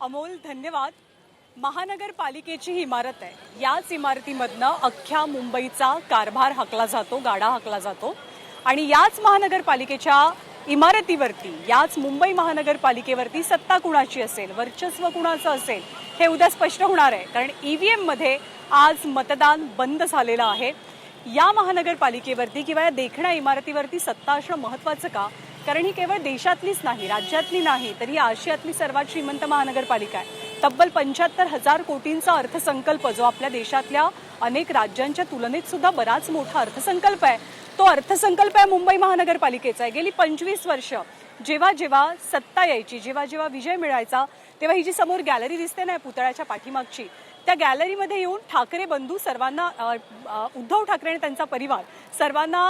अमोल, धन्यवाद. महानगरपालिकेची ही इमारत आहे. याच इमारतीमधनं अख्ख्या मुंबईचा कारभार हाकला जातो, गाडा हाकला जातो. आणि याच महानगरपालिकेच्या इमारतीवरती, याच मुंबई महानगरपालिकेवरती सत्ता कुणाची असेल, वर्चस्व कुणाचं असेल, हे उद्या स्पष्ट होणार आहे. कारण EVM मध्ये आज मतदान बंद झालेलं आहे. या महानगरपालिकेवरती किंवा या देखण्या इमारतीवरती सत्ता असणं महत्त्वाचं का? कारण ही केवळ देशातलीच नाही, राज्यातली नाही, तर ही आशियातली सर्वात श्रीमंत महानगरपालिका आहे. तब्बल 75,000 कोटींचा अर्थसंकल्प, जो आपल्या देशातल्या अनेक राज्यांच्या तुलनेत सुद्धा बराच मोठा अर्थसंकल्प आहे, तो अर्थसंकल्प आहे मुंबई महानगरपालिकेचा आहे. गेली 25 वर्ष जेव्हा जेव्हा सत्ता यायची, जेव्हा जेव्हा विजय मिळायचा, तेव्हा ही जी समोर गॅलरी दिसते ना पुतळ्याच्या पाठीमागची, त्या गॅलरीमध्ये येऊन ठाकरे बंधू सर्वांना, उद्धव ठाकरे आणि त्यांचा परिवार सर्वांना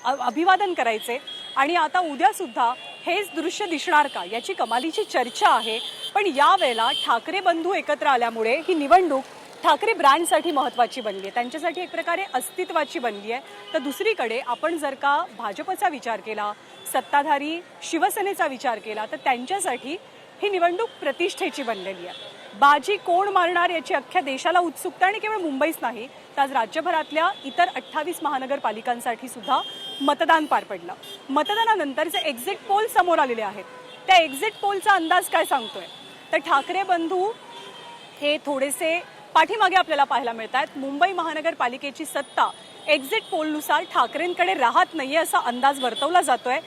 अभिवादन करायचे. आणि आता उद्या सुद्धा हेच दृश्य दिसणार का, याची कमालीची चर्चा आहे. पण यावेळेला ठाकरे बंधू एकत्र आल्यामुळे ही निवडणूक ठाकरे ब्रँडसाठी महत्त्वाची बनली आहे, त्यांच्यासाठी एक प्रकारे अस्तित्वाची बनली आहे. तर दुसरीकडे आपण जर का भाजपचा विचार केला, सत्ताधारी शिवसेनेचा विचार केला, तर त्यांच्यासाठी ही निवडणूक प्रतिष्ठेची बनलेली आहे. बाजी कोण मारणार याची अख्ख्या देशाला उत्सुकता, आणि केवळ मुंबईच नाही, तर आज राज्यभरातल्या इतर 28 महानगरपालिकांसाठी सुद्धा मतदान पार पडलं. मतदानानंतर जे एक्झिट पोल समोर आलेले आहेत, त्या एक्झिट पोलचा अंदाज काय सांगतोय, तर ठाकरे बंधू हे थोडेसे पाठीमागे आपल्याला पाहायला मिळत आहेत. मुंबई महानगरपालिकेची सत्ता एक्झिट पोलनुसार ठाकरेंकडे राहत नाहीये असा अंदाज वर्तवला जातोय.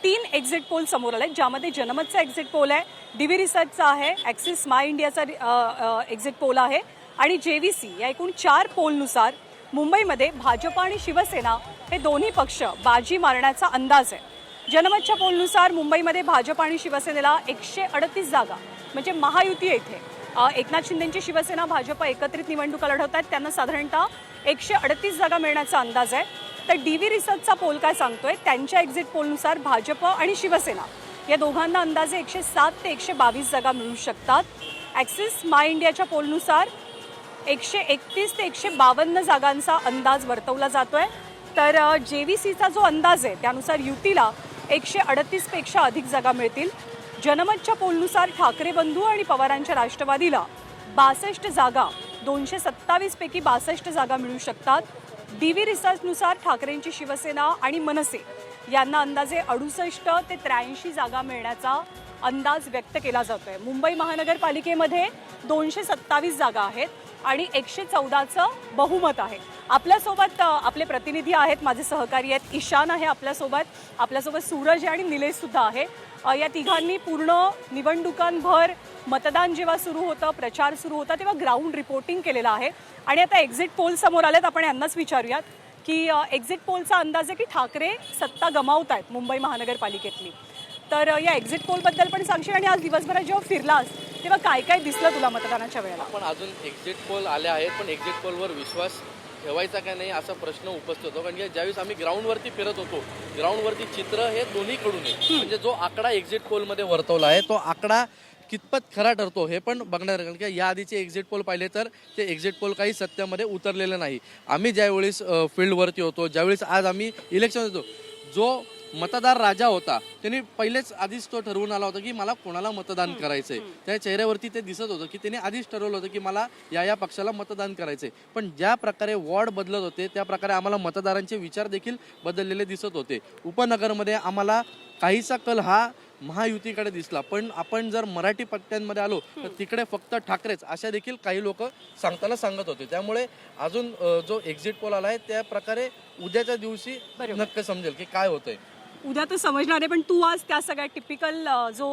3 एक्झिट पोल समोर आले, ज्यामध्ये जनमतचा एक्झिट पोल आहे, DV रिसर्चचा आहे, ॲक्सिस माय इंडियाचा एक्झिट पोल आहे, आणि JVC या एकूण 4 पोलनुसार मुंबईमध्ये भाजप आणि शिवसेना हे दोन्ही पक्ष बाजी मारण्याचा अंदाज आहे. जनमतच्या पोलनुसार मुंबईमध्ये भाजप आणि शिवसेनेला 138 जागा, म्हणजे महायुती येथे एकनाथ शिंदेंची शिवसेना भाजप एकत्रित निवडणुका लढवत आहेत, त्यांना साधारणतः 138 जागा मिळण्याचा अंदाज आहे. तर DV रिसर्चचा पोल काय सांगतोय, त्यांच्या एक्झिट पोलनुसार भाजप आणि शिवसेना या दोघांना अंदाजे 107 ते 122 जागा मिळू शकतात. ॲक्सिस माय इंडियाच्या पोलनुसार 131 ते 152 जागांचा अंदाज वर्तवला जातोय. तर JVCचा जो अंदाज आहे त्यानुसार युतीला 138 पेक्षा अधिक जागा मिळतील. जनमतच्या पोलनुसार ठाकरे बंधू आणि पवारांच्या राष्ट्रवादीला 62 जागा, 227 पैकी 62 जागा मिळू शकतात. DV रिसर्चनुसार ठाकरेंची शिवसेना आणि मनसे यांना अंदाजे 68 ते 83 जागा मिळण्याचा अंदाज व्यक्त केला जातोय. मुंबई महानगरपालिकेमध्ये 227 जागा आहेत आणि 114चं बहुमत आहे. आपल्यासोबत आपले प्रतिनिधी आहेत, माझे सहकारी आहेत. ईशान आहे आपल्यासोबत सूरज आणि निलेश सुद्धा आहे. या तिघांनी पूर्ण निवडणुकांभर मतदान जेव्हा सुरू होतं, प्रचार सुरू होता, तेव्हा ग्राउंड रिपोर्टिंग केलेलं आहे. आणि आता एक्झिट पोल समोर आलेत, आपण यांनाच विचारूयात की एक्झिट पोलचा अंदाज आहे की ठाकरे सत्ता गमावत आहेत मुंबई महानगरपालिकेतली. तर या एक्झिट पोलबद्दल पण सांगशील, आणि आज दिवसभरात जेव्हा फिरलास तेव्हा काय काय दिसलं तुला मतदानाच्या वेळेला? पण अजून एक्झिट पोल आले आहेत, पण एक्झिट पोलवर विश्वास ठेवायचा का नाही असा प्रश्न उपस्थित होतो. कारण की ज्यावेळेस आम्ही ग्राउंडवरती फिरत होतो, ग्राउंडवरती चित्र हे दोन्हीकडून आहे. म्हणजे जो आकडा एक्झिट पोलमध्ये वर्तवला आहे तो आकडा कितपत खरा ठरतो हे पण बघणार. कारण की या आधीचे एक्झिट पोल पाहिले तर ते एक्झिट पोल काही सत्यामध्ये उतरलेलं नाही. आम्ही ज्यावेळेस फील्डवरती होतो, ज्यावेळेस आज आम्ही इलेक्शन होतो, जो मतदार राजा होता त्यांनी पहिलेच आधीच तो ठरवून आला होता की मला कोणाला मतदान करायचंय. त्या चेहऱ्यावरती ते दिसत होतं की त्याने आधीच ठरवलं होतं की मला या पक्षाला मतदान करायचंय. पण ज्या प्रकारे वॉर्ड बदलत होते त्या प्रकारे आम्हाला मतदारांचे विचार देखील बदललेले दिसत होते. उपनगरमध्ये आम्हाला काहीसा कल हा महायुतीकडे दिसला, पण आपण जर मराठी पट्ट्यांमध्ये आलो तर तिकडे फक्त ठाकरेच अशा देखील काही लोक सांगत होते. त्यामुळे अजून जो एक्झिट पोल आला आहे त्या प्रकारे उद्याच्या दिवशी नक्की समजेल की काय होतंय. उद्या तर समजणार आहे, पण तू आज त्या सगळ्या टिपिकल जो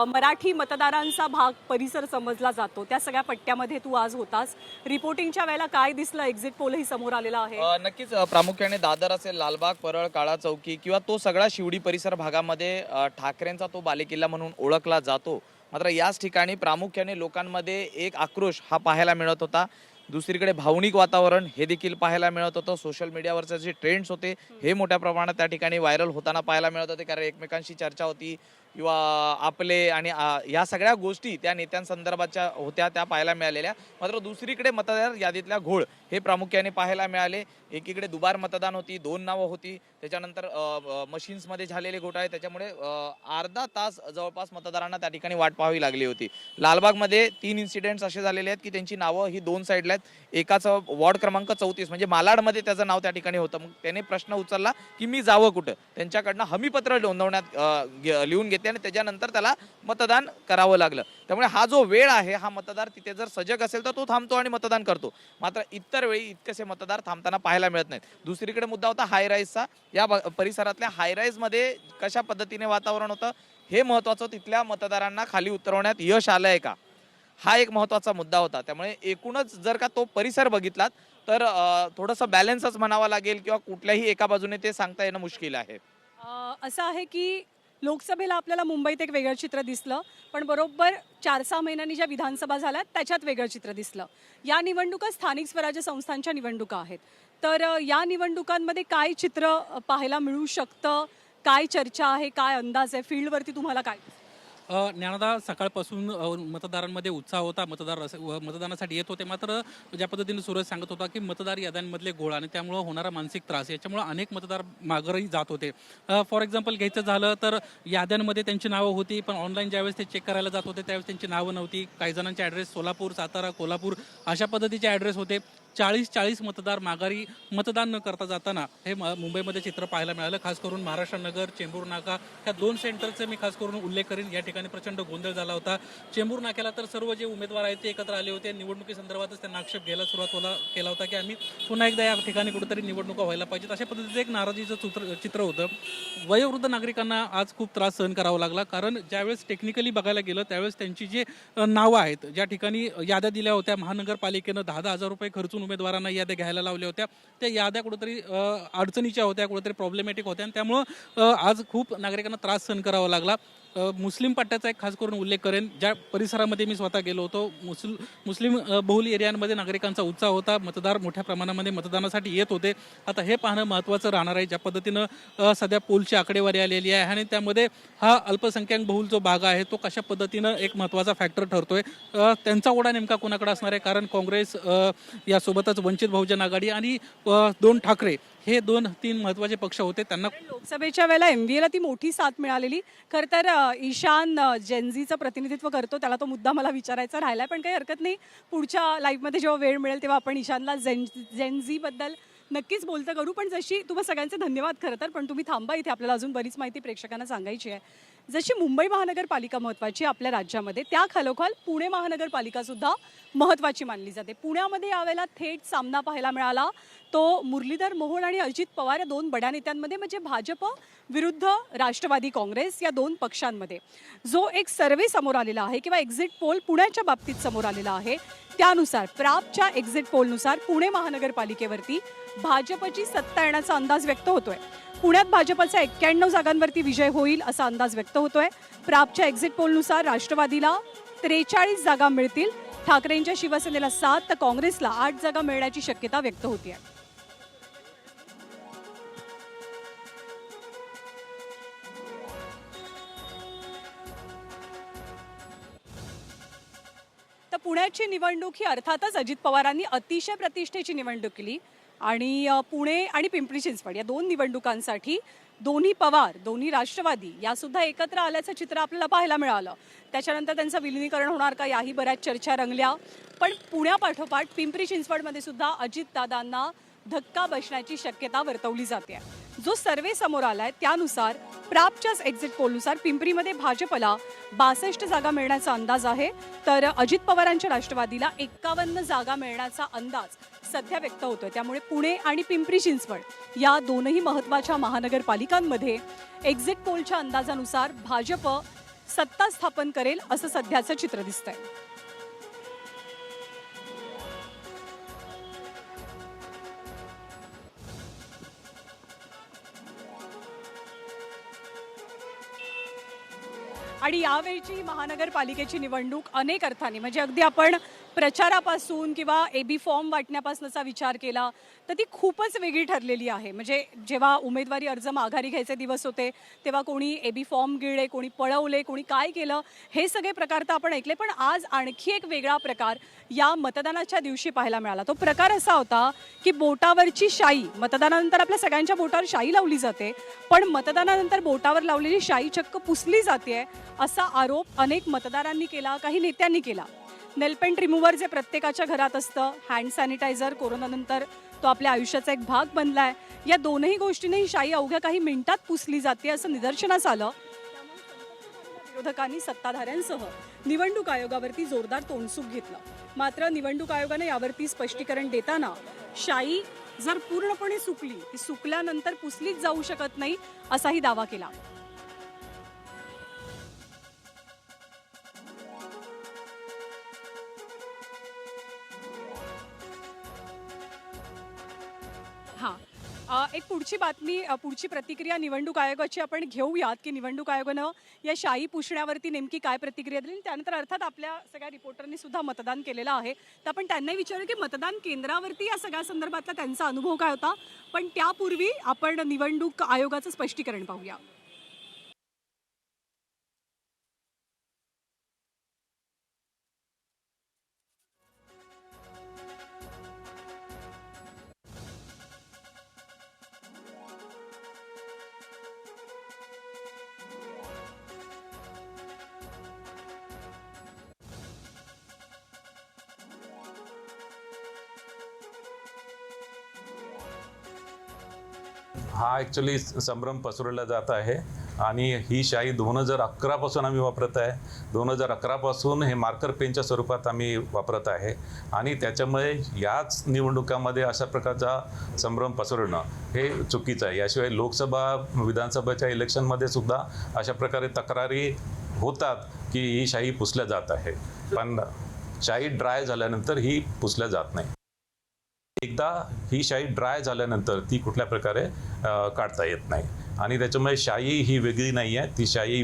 मराठी मतदारांचा भाग परिसर समजला जातो त्या सगळ्या पट्ट्यामध्ये तू आज होतास. रिपोर्टिंगच्या वेळेला काय दिसलं? एक्झिट पोलही समोर आलेला आहे. नक्कीच प्रामुख्याने दादर असेल, लालबाग, परळ, काळा चौकी किंवा तो सगळा शिवडी परिसर भागामध्ये ठाकरेंचा तो बालेकिल्ला म्हणून ओळखला जातो. मात्र याच ठिकाणी प्रामुख्याने लोकांमध्ये एक आक्रोश हा पाहायला मिळत होता. दुसरीकडे भावनिक वातावरण हे देखील पाहायला मिळत होतं. सोशल मीडियावरचे जे ट्रेंड्स होते हे मोठ्या प्रमाणात त्या ठिकाणी व्हायरल होताना पाहायला मिळत होते, कारण एकमेकांशी चर्चा होती किंवा आपले आणि या सगळ्या गोष्टी त्या नेत्यांसंदर्भाच्या होत्या, त्या पाहायला मिळालेल्या. मात्र दुसरीकडे मतदार यादीतल्या घोळ हे प्रामुख्याने पाहायला मिळाले. एकीकडे दुबार मतदान होती, 2 नावं होती, त्याच्यानंतर मशीन्समध्ये झालेले घोटाळे, त्याच्यामुळे अर्धा तास जवळपास मतदारांना त्या ठिकाणी वाट पाहावी लागली होती. लालबागमध्ये 3 इन्सिडेंट्स असे झालेले आहेत की त्यांची नावं ही 2 साईडला आहेत. एकाचं वॉर्ड क्रमांक 34 म्हणजे मालाडमध्ये त्याचं नाव त्या ठिकाणी होतं. मग त्याने प्रश्न उचलला की मी जावं कुठं. त्यांच्याकडनं हमीपत्र नोंदवण्यात लिहून घेतले आणि त्याच्यानंतर त्याला मतदान करावं लागलं. त्यामुळे हा जो वेळ आहे, हा मतदार तिथे जर सजग असेल तर तो थांबतो आणि मतदान करतो. मात्र इतर वेळी इतकेसे मतदार थांबताना पाहायला मिळत नाहीत. दुसरीकडे मुद्दा होता हाय राईजचा. या परिसरातल्या हाय राईजमध्ये कशा पद्धतीने वातावरण होतं हे महत्त्वाचं. तिथल्या मतदारांना खाली उतरवण्यात यश आलंय का, हा एक महत्त्वाचा मुद्दा होता. त्यामुळे एकूणच जर का तो परिसर बघितलात तर थोडंसं बॅलन्सच म्हणावा लागेल किंवा कुठल्याही एका बाजूने ते सांगता येणं मुश्किल आहे. असं आहे की लोकसभेला आपल्याला मुंबईत एक वेगळं चित्र दिसलं, पण बरोबर 4-6 महिन्यांनी ज्या विधानसभा झाल्या त्याच्यात वेगळं चित्र दिसलं. या निवडणुका स्थानिक स्वराज्य संस्थांच्या निवडणुका आहेत. तर या निवडणुकांमध्ये काय चित्र पाहायला मिळू शकतं, काय चर्चा आहे, काय अंदाज आहे, फील्डवरती तुम्हाला काय? ज्ञानदा सकाळपासून मतदारांमध्ये उत्साह होता, मतदानासाठी येत होते. मात्र ज्या पद्धतीने सूरज सांगत होता की मतदार याद्यांमधले घोळ आणि त्यामुळं होणारा मानसिक त्रास याच्यामुळं अनेक मतदार माघारी जात होते. फॉर एक्झाम्पल घ्यायचं झालं तर याद्यांमध्ये त्यांची नावं होती, पण ऑनलाईन ज्यावेळेस ते चेक करायला जात होते त्यावेळेस त्यांची नावं नव्हती. काही जणांचे ॲड्रेस सोलापूर, सातारा, कोल्हापूर अशा पद्धतीचे ॲड्रेस होते. 40 मतदार माघारी मतदान न करता जाताना हे मुंबईमध्ये चित्र पाहायला मिळालं. खास करून महाराष्ट्र नगर, चेंबूर नाका ह्या 2 सेंटरचे मी खास करून उल्लेख करीन. या ठिकाणी प्रचंड गोंधळ झाला होता. चेंबूर नाक्याला तर सर्व जे उमेदवार आहेत ते एकत्र आले होते. निवडणुकीसंदर्भातच त्यांना आक्षेप घ्यायला केला होता की आम्ही पुन्हा एकदा या ठिकाणी कुठेतरी निवडणुका व्हायला पाहिजेत. अशा पद्धतीचं एक नाराजीचं चित्र होतं. वयोवृद्ध नागरिकांना आज खूप त्रास सहन करावा लागला, कारण ज्यावेळेस टेक्निकली बघायला गेलं त्यावेळेस त्यांची जे नावं आहेत, ज्या ठिकाणी याद्या दिल्या होत्या महानगरपालिकेनं 10,000 रुपये खर्चून उमेदवारांना याद्या घ्यायला लावल्या होत्या, त्या याद्या कुठेतरी अडचणीच्या होत्या, कुठेतरी प्रॉब्लेमॅटिक होत्या आणि त्यामुळं आज खूप नागरिकांना त्रास सहन करावा लागला. मुस्लिम पट्ट्याचा एक खास करून उल्लेख करेन. ज्या परिसरामध्ये मी स्वतः गेलो होतो, मुस्लिम बहुल एरियांमध्ये नागरिकांचा उत्साह होता. मतदार मोठ्या प्रमाणामध्ये मतदानासाठी येत होते. आता हे पाहणं महत्त्वाचं राहणार आहे, ज्या पद्धतीनं सध्या पोलची आकडेवारी आलेली आहे आणि त्यामध्ये हा अल्पसंख्याक बहुल जो भाग आहे तो कशा पद्धतीनं एक महत्त्वाचा फॅक्टर ठरतोय. त्यांचा ओढा नेमका कोणाकडे असणार आहे, कारण काँग्रेस यासोबतच वंचित बहुजन आघाडी आणि 2 ठाकरे हे 2-3 महत्त्वाचे पक्ष होते. त्यांना लोकसभेच्या वेळेला MVAला ती मोठी साथ मिळालेली. खरं तर ईशान जेनझीचं प्रतिनिधित्व करतो, त्याला तो मुद्दा मला विचारायचा राहिला, पण काही हरकत नाही. पुढच्या लाईव्हमध्ये जेव्हा वेळ मिळेल तेव्हा आपण ईशानला जेनझीबद्दल नक्कीच बोलतं करू. पण जशी तुम्हा सगळ्यांचे धन्यवाद खरं तर, पण तुम्ही थांबा इथे, आपल्याला अजून बरीच माहिती प्रेक्षकांना सांगायची आहे. जशी मुंबई महानगरपालिका महत्त्वाची आपल्या राज्यामध्ये, त्या खालोखाल पुणे महानगरपालिका सुद्धा महत्त्वाची मानली जाते. पुण्यामध्ये यावेळेला थेट सामना पाहायला मिळाला तो मुरलीधर मोहोळ आणि अजित पवार या 2 बड्या नेत्यांमध्ये, म्हणजे भाजप विरुद्ध राष्ट्रवादी काँग्रेस या 2 पक्षांमध्ये. जो एक सर्वे समोर आलेला आहे किंवा एक्झिट पोल पुण्याच्या बाबतीत समोर आलेला आहे, त्यानुसार प्राप्तच्या एक्झिट पोलनुसार पुणे महानगरपालिकेवरती भाजपची सत्ता येण्याचा अंदाज व्यक्त होतोय. पुण्यात भाजपचा 91 जागांवरती विजय होईल असा अंदाज व्यक्त होतोय. प्राप्तच्या एक्झिट पोलनुसार राष्ट्रवादीला 43 जागा मिळतील, ठाकरेंच्या शिवसेनेला 7 तर काँग्रेसला 8 जागा मिळण्याची शक्यता व्यक्त होती आहे. तर पुण्याची निवडणूक ही अर्थातच अजित पवारांनी अतिशय प्रतिष्ठेची निवडणूक केली आणि पुणे आणि पिंपरी चिंचवड या 2 निवडणुकांसाठी दोन्ही पवार, दोन्ही राष्ट्रवादी यासुद्धा एकत्र आल्याचं चित्र आपल्याला पाहायला मिळालं. त्याच्यानंतर त्यांचं विलिनीकरण होणार का याही बऱ्याच चर्चा रंगल्या. पण पुण्यापाठोपाठ पिंपरी चिंचवडमध्ये सुद्धा अजितदादांना धक्का बसण्याची शक्यता वर्तवली जाते. जो सर्वे समोर आलाय त्यानुसार प्राप्तच्याच एक्झिट पोलनुसार पिंपरीमध्ये भाजपला 62 जागा मिळण्याचा अंदाज आहे, तर अजित पवारांच्या राष्ट्रवादीला 51 जागा मिळण्याचा अंदाज सध्या व्यक्त होतोय. त्यामुळे पुणे आणि पिंपरी चिंचवड या 2ही महत्त्वाच्या महानगरपालिकांमध्ये एक्झिट पोलच्या अंदाजानुसार भाजप सत्ता स्थापन करेल असं सध्याचं चित्र दिसतंय. आणि यावेळची महानगरपालिकेची निवडणूक अनेक अर्थाने म्हणजे अगदी आपण प्रचारापासून किंवा एबी फॉर्म वाटण्यापासूनचा विचार केला तर ती खूपच वेगळी ठरलेली आहे. म्हणजे जेव्हा उमेदवारी अर्ज माघारी घ्यायचे दिवस होते तेव्हा कोणी एबी फॉर्म गिळले, कोणी पळवले, कोणी काय केलं, हे सगळे प्रकार तर आपण ऐकले. पण आज आणखी एक वेगळा प्रकार या मतदानाच्या दिवशी पाहायला मिळाला. तो प्रकार असा होता की बोटावरची शाई, मतदानानंतर आपल्या सगळ्यांच्या बोटावर शाई लावली जाते, पण मतदानानंतर बोटावर लावलेली शाई चक्क पुसली जाते असा आरोप अनेक मतदारांनी केला, काही नेत्यांनी केला. नेलपेंट रिमूव्हर जे प्रत्येकाच्या घरात असतं, हँड सॅनिटायझर कोरोनानंतर तो आपल्या आयुष्याचा एक भाग बनलाय, या दोनही गोष्टींनी ही शाई अवघ्या काही मिनिटात पुसली जाते असं निदर्शनास आलं. विरोधकांनी सत्ताधाऱ्यांसह निवडणूक आयोगावरती जोरदार तोंडसूक घेतलं. मात्र निवडणूक आयोगाने यावरती स्पष्टीकरण देताना शाई जर पूर्णपणे सुकली, ती सुकल्यानंतर पुसलीच जाऊ शकत नाही असाही दावा केला. एक पुढची बातमी, पुढची प्रतिक्रिया निवडणूक आयोगाची आपण घेऊयात की निवडणूक आयोगानं या शाई पुसण्यावरती नेमकी काय प्रतिक्रिया दिली. त्यानंतर अर्थात आपल्या सगळ्या रिपोर्टरनी सुद्धा मतदान केलेलं आहे, तर आपण त्यांनाही विचारू की मतदान केंद्रावरती या सगळ्या संदर्भातला त्यांचा अनुभव काय होता. पण त्यापूर्वी आपण निवडणूक आयोगाचं स्पष्टीकरण पाहूया. हा ॲक्च्युली संभ्रम पसरवला जात आहे आणि ही शाई 2011 पासून आम्ही वापरत आहे. 2011 पासून हे मार्कर पेनच्या स्वरूपात आम्ही वापरत आहे आणि त्याच्यामुळे याच निवडणुकामध्ये अशा प्रकारचा संभ्रम पसरवणं हे चुकीचं आहे. याशिवाय लोकसभा विधानसभेच्या इलेक्शनमध्ये सुद्धा अशा प्रकारे तक्रारी होतात की ही शाई पुसल्या जात आहे, पण शाई ड्राय झाल्यानंतर ही पुसल्या जात नाही. एकदा ही शाई ड्राय झाल्यानंतर ती कुठल्या प्रकारे काढता येत नाही आणि त्याच्यामुळे शाई ही वेगळी नाही आहे. ती शाई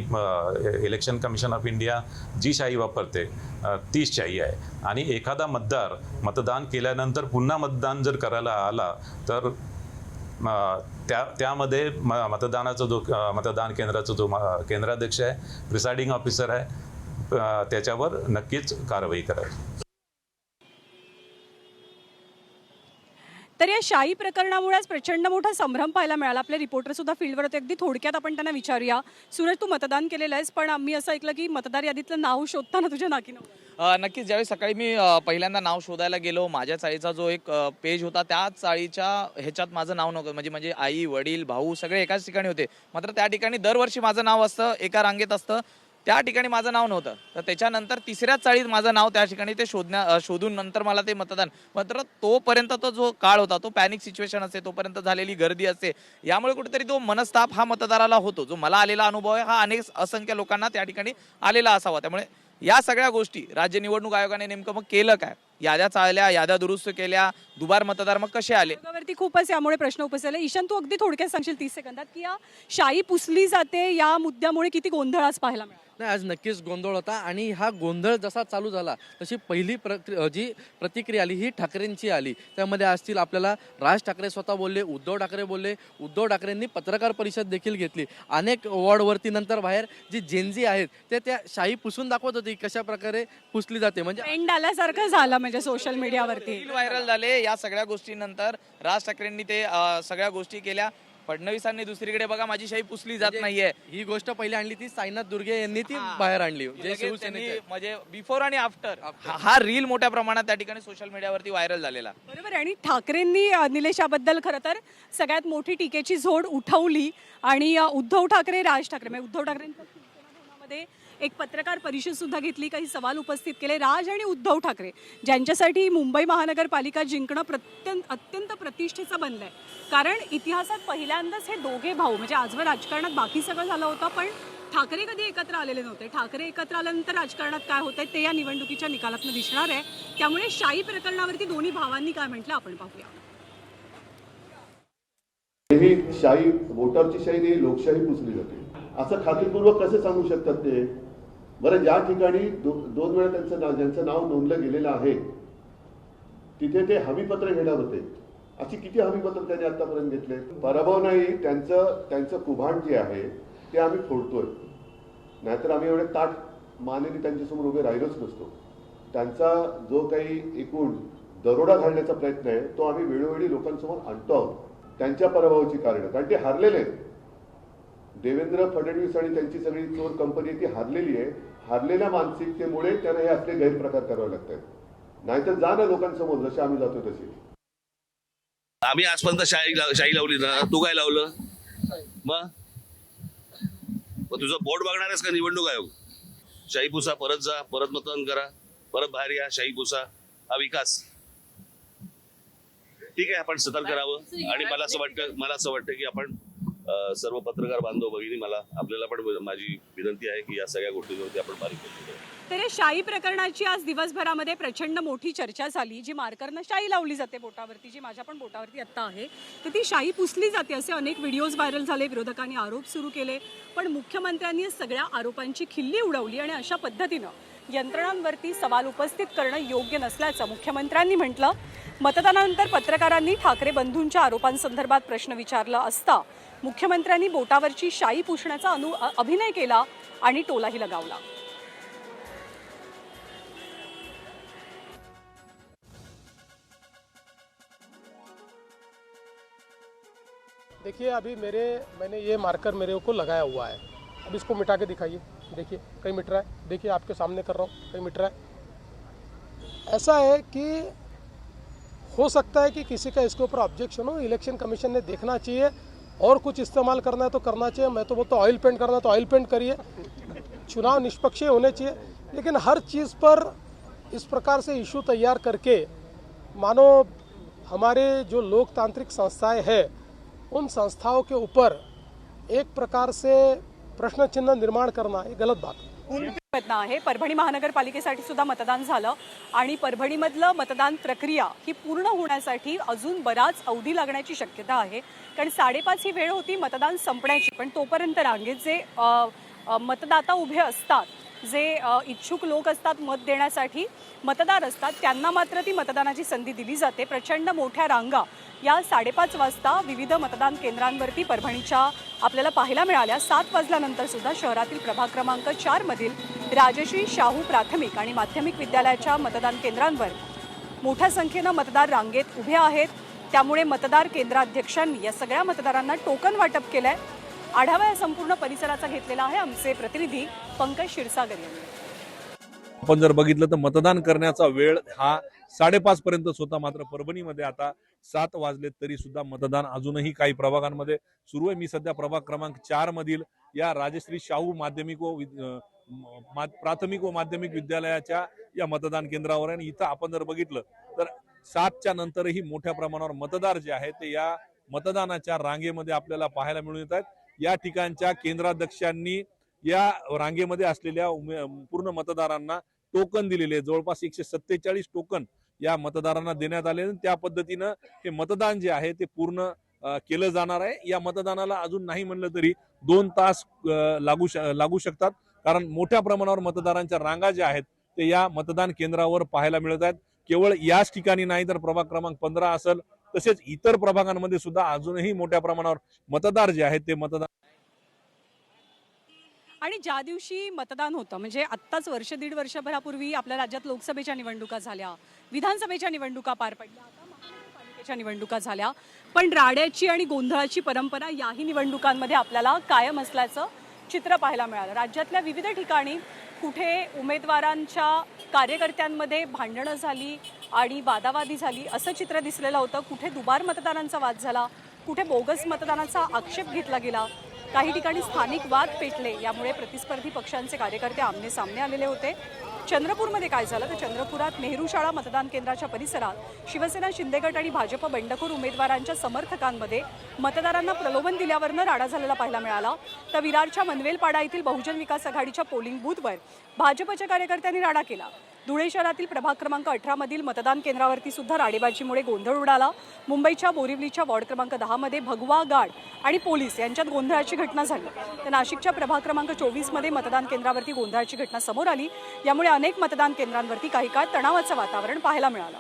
इलेक्शन कमिशन ऑफ इंडिया जी शाई वापरते तीच शाई आहे आणि एखादा मतदार मतदान केल्यानंतर पुन्हा मतदान जर करायला आला तर त्यामध्ये मतदानाचा जो मतदान केंद्राचा जो केंद्राध्यक्ष आहे, प्रिसाइडिंग ऑफिसर आहे, त्याच्यावर नक्कीच कारवाई करावी. तर या शाई प्रकरणामुळेच प्रचंड मोठा संभ्रम पाहायला मिळाला. आपले रिपोर्टर सुद्धा फील्डवर होते. अगदी थोडक्यात आपण त्यांना विचारूया. सूरज, तू मतदान केलेलं आहेस, पण मी असं ऐकलं की मतदार यादीतलं नाव शोधताना तुझ्या नाकी नव्हतं. नक्कीच ज्यावेळी सकाळी मी पहिल्यांदा नाव शोधायला गेलो, माझ्या चाळीचा जो एक पेज होता त्या चाळीच्या ह्याच्यात माझं नाव नव्हतं. म्हणजे आई, वडील, भाऊ सगळे एकाच ठिकाणी होते. मात्र त्या ठिकाणी दरवर्षी माझं नाव असतं, एका रांगेत असतं, त्या ठिकाणी माझं नाव नव्हतं. तर त्याच्यानंतर तिसऱ्याच चाळीत माझं नाव त्या ठिकाणी ते शोधून नंतर मला ते मतदान. मात्र तोपर्यंत तो जो काळ होता तो पॅनिक सिच्युएशन असते, तोपर्यंत झालेली गर्दी असते, यामुळे कुठेतरी तो मनस्ताप हा मतदाराला होतो. जो मला आलेला अनुभव आहे हा अनेक असंख्य लोकांना त्या ठिकाणी आलेला असावा. त्यामुळे या सगळ्या गोष्टी राज्य निवडणूक आयोगाने नेमकं मग केलं काय? याद्या चाळल्या, याद्या दुरुस्त केल्या, दुबार मतदार मग कसे आले, वरती खूपच यामुळे प्रश्न उपस्थित. ईशान, तू अगदी थोडक्यात सांगशील 30 सेकंदात की या शाई पुसली जाते या मुद्द्यामुळे किती गोंधळ आज पाहायला मिळाला? नाही, आज नक्कीच गोंधळ होता आणि हा गोंधळ जसा चालू झाला तशी पहिली जी प्रतिक्रिया आली ही ठाकरेंची आली. त्यामध्ये असतील आपल्याला राज ठाकरे स्वतः बोलले, उद्धव ठाकरे बोलले. उद्धव ठाकरेंनी पत्रकार परिषद देखील घेतली. अनेक वॉर्डवरती नंतर बाहेर जी जेनजी आहेत ते त्या शाई पुसून दाखवत होती कशा प्रकारे पुसली जाते. म्हणजे ट्रेंड आल्यासारखं झालं म्हणजे सोशल मीडियावरती. व्हायरल झाले. या सगळ्या गोष्टीनंतर राज ठाकरेंनी ते सगळ्या गोष्टी केल्या. फडणवीसांनी दुसरीकडे बघा माझी शाही पुसली जात नाहीये ही गोष्ट पहिली आणली ती साईनाथ दुर्गे यांनी ती बाहेर आणली. जे शिवसेनेचे म्हणजे बिफोर आणि आफ्टर हा रील मोठ्या प्रमाणात त्या ठिकाणी सोशल मीडियावरती व्हायरल झालेला. बरोबर. आणि ठाकरेंनी निलेश याबद्दल खरं तर सगळ्यात मोठी टीकेची झोड उठवली आणि उद्धव ठाकरे, राज ठाकरे म्हणजे उद्धव ठाकरेंच्या भवनामध्ये एक पत्रकार परिषद सुद्धा घेतली, काही सवाल उपस्थित केले. राज आणि उद्धव ठाकरे ज्यांच्यासाठी मुंबई महानगरपालिका जिंकणं अत्यंत प्रतिष्ठेचं बनलंय, कारण इतिहासात पहिल्यांदाच हे दोघे भाऊ म्हणजे आजवर राजकारणात बाकी सगळं झालं होतं पण ठाकरे कधी एकत्र आलेले नव्हते. ठाकरे एकत्र आल्यानंतर राजकारणात काय होतंय ते या निवडणुकीच्या निकालातून दिसणार आहे. त्यामुळे शाही प्रकरणावरती दोन्ही भावांनी काय म्हटलं आपण पाहूया. ही शाही, वोटरची शाही नाही, लोकशाही पुसली जाते असं खात्रीपूर्वक कसे सांगू शकतात ते? बरं, ज्या ठिकाणी दोन वेळा ज्यांचं नाव नोंदलं गेलेलं आहे तिथे ते हमीपत्र घेणार होते. अशी किती हमीपत्र त्यांनी आतापर्यंत घेतले? पराभव नाही, त्यांचं कुभांड जे आहे ते आम्ही फोडतोय. नाहीतर आम्ही एवढे ताट मानेने त्यांच्यासमोर उभे राहिलोच नसतो. त्यांचा जो काही एकूण दरोडा घालण्याचा प्रयत्न आहे तो आम्ही वेळोवेळी लोकांसमोर आणतो आहोत. त्यांच्या पराभवाची कारणं, कारण ते हारलेले आहेत. देवेंद्र फडणवीस आणि त्यांची सगळी चोर कंपनी ती हारलेली आहे. हारलेल्या मानसिकतेमुळे त्यांना हे असले गैरप्रकार करावे लागतात. नाहीतर जा ना लोकांसमोर, जसे आम्ही जातो तसे. आम्ही आजपर्यंत शाही लावली ना, तू काय लावलं? मग तुझं बोर्ड बघणार आहेस का निवडणूक आयोग? शाही पुसा, परत जा, परत मतदान करा, परत बाहेर या, शाही पुसा. हा विकास? ठीक आहे, आपण सतर्क करावं. आणि मला असं वाटतं की आपण सर्व पत्रकार बांधव भगिनी, आपल्याला पण माझी विनंती आहे की या सगळ्या गोष्टींवरती आपण बारीक करू. तर या शाई प्रकरणाची आज दिवसभरामध्ये प्रचंड मोठी चर्चा झाली. जी मार्करनं शाई लावली जाते बोटावरती, जी माझ्या पण बोटावरती आत्ता आहे, तर ती शाई पुसली जाते असे अनेक व्हिडिओज व्हायरल झाले. विरोधकांनी आरोप सुरू केले, पण मुख्यमंत्र्यांनी सगळ्या आरोपांची खिल्ली उडवली आणि अशा पद्धतीनं यंत्रणांवरती सवाल उपस्थित करणं योग्य नसल्याचं मुख्यमंत्र्यांनी म्हटलं. मतदानानंतर पत्रकारांनी ठाकरे बंधूंच्या आरोपांसंदर्भात प्रश्न विचारला असता मुख्यमंत्र्यांनी बोटावरची शाई पुसण्याचा अभिनय केला आणि टोलाही लगावला. देखिए, अभी मैंने ये मार्कर मेरे को लगाया हुआ है. अब इसको मिटा के दिखाइए. देखिए कहीं मिट रहा है. देखिए आपके सामने कर रहा हूँ, कहीं मिट रहा है. ऐसा है कि हो सकता है कि किसी का इसके ऊपर ऑब्जेक्शन हो. इलेक्शन कमीशन ने देखना चाहिए, और कुछ इस्तेमाल करना है तो करना चाहिए. मैं तो बोलता हूँ ऑयल पेंट करना है तो ऑयल पेंट करिए. चुनाव निष्पक्ष होने चाहिए. लेकिन हर चीज़ पर इस प्रकार से इशू तैयार करके मानो हमारे जो लोकतांत्रिक संस्थाएं हैं उन संस्थाओं के ऊपर एक प्रकार से प्रश्न चिन्ह निर्माण करना ये गलत बात है. आहे. परभणी महानगरपालिकेसाठी सुद्धा मतदान झालं आणि परभणीमधलं मतदान प्रक्रिया ही पूर्ण होण्यासाठी अजून बराच अवधी लागण्याची शक्यता आहे. कारण 5:30 ही वेळ होती मतदान संपण्याची, पण तोपर्यंत रांगेत जे मतदाता उभे असतात, जे इच्छुक लोक असतात मत देण्यासाठी, मतदार असतात, त्यांना मात्र ती मतदानाची संधी दिली जाते. प्रचंड मोठ्या रांगा या 5:30 वाजता विविध मतदान केंद्रांवरती परभणीच्या आपल्याला पाहायला मिळाल्या. 7 वाजल्यानंतर सुद्धा शहरातील प्रभाग क्रमांक 4 मधील राजश्री शाहू प्राथमिक आणि माध्यमिक विद्यालयाच्या मतदान केंद्रांवर मोठ्या संख्येनं मतदार रांगेत उभे आहेत. त्यामुळे मतदार केंद्राध्यक्षांनी या सगळ्या मतदारांना टोकन वाटप केलंय. आढावा या संपूर्ण परिसराचा घेतलेला आहे आमचे प्रतिनिधी पंकज क्षीरसागर यांनी. आपण जर बघितलं तर मतदान करण्याचा वेळ हा 5:30 पर्यंतच होता. मात्र परभणीमध्ये आता 7 वाजले तरी सुद्धा मतदान अजूनही काही प्रभागांमध्ये सुरू आहे. मी सध्या प्रभाग क्रमांक 4 मधील या राजश्री शाहू प्राथमिक व माध्यमिक विद्यालयाच्या या मतदान केंद्रावर आहे. इथं आपण जर बघितलं तर 7च्या नंतरही मोठ्या प्रमाणावर मतदार जे आहेत ते या मतदानाच्या रांगेमध्ये आपल्याला पाहायला मिळून येत आहेत. या ठिकाणच्या केंद्राध्यक्षांनी या रांगेमध्ये असलेल्या पूर्ण मतदारांना टोकन दिलेले, जवळपास 147 टोकन या मतदारांना देण्यात आले. त्या पद्धतीनं हे मतदान जे आहे ते पूर्ण केलं जाणार आहे. या मतदानाला अजून नाही म्हणलं तरी 2 तास लागू शकतात, कारण मोठ्या प्रमाणावर मतदारांच्या रांगा ज्या आहेत ते या मतदान केंद्रावर पाहायला मिळत आहेत. केवळ याच ठिकाणी नाही तर प्रभाग क्रमांक 15 असेल, तसेच इतर प्रभागांमध्ये सुद्धा अजूनही मोठ्या प्रमाणावर मतदार जे आहेत ते मतदान. आणि ज्या दिवशी मतदान होतं, म्हणजे आत्ताच दीड वर्षभरापूर्वी आपल्या राज्यात लोकसभेच्या निवडणुका झाल्या, विधानसभेच्या निवडणुका पार पडल्या, आता महानगरपालिकेच्या निवडणुका झाल्या, पण राड्याची आणि गोंधळाची परंपरा याही निवडणुकांमध्ये आपल्याला कायम असल्याचं चित्र पाहायला मिळालं. राज्यातल्या विविध ठिकाणी कुठे उमेदवारांच्या कार्यकर्त्यांमध्ये भांडणं झाली आणि वादावादी झाली असं चित्र दिसलेलं होतं. कुठे दुबार मतदानांचा वाद झाला, कुठे बोगस मतदानाचा आक्षेप घेतला गेला, काही ठिकाणी स्थानिक वाद पेटले. यामुळे प्रतिस्पर्धी पक्षांचे कार्यकर्ते आमने सामने आलेले होते. चंद्रपूरमध्ये काय झालं तर चंद्रपुरात नेहरू शाळा मतदान केंद्राच्या परिसरात शिवसेना, शिंदे गट आणि भाजप बंडखोर उमेदवारांच्या समर्थकांमध्ये मतदारांना प्रलोभन दिल्यावरनं राडा झालेला पाहायला मिळाला. तर विरारच्या मनवेलपाडा येथील बहुजन विकास आघाडीच्या पोलिंग बूथवर भाजपच्या कार्यकर्त्यांनी राडा केला. धुळे शहरातील प्रभाग क्रमांक 18 मधील मतदान केंद्रावरती सुद्धा राडेबाजीमुळे गोंधळ उडाला. मुंबईच्या बोरिवलीच्या वॉर्ड क्रमांक 10 मध्ये भगवा गार्ड आणि पोलीस यांच्यात गोंधळाची घटना झाली. तर नाशिकच्या प्रभाग क्रमांक 24 मध्ये मतदान केंद्रावरती गोंधळाची घटना समोर आली. यामुळे अनेक मतदान केंद्रांवरती काही काळ तणावाचं वातावरण पाहायला मिळालं.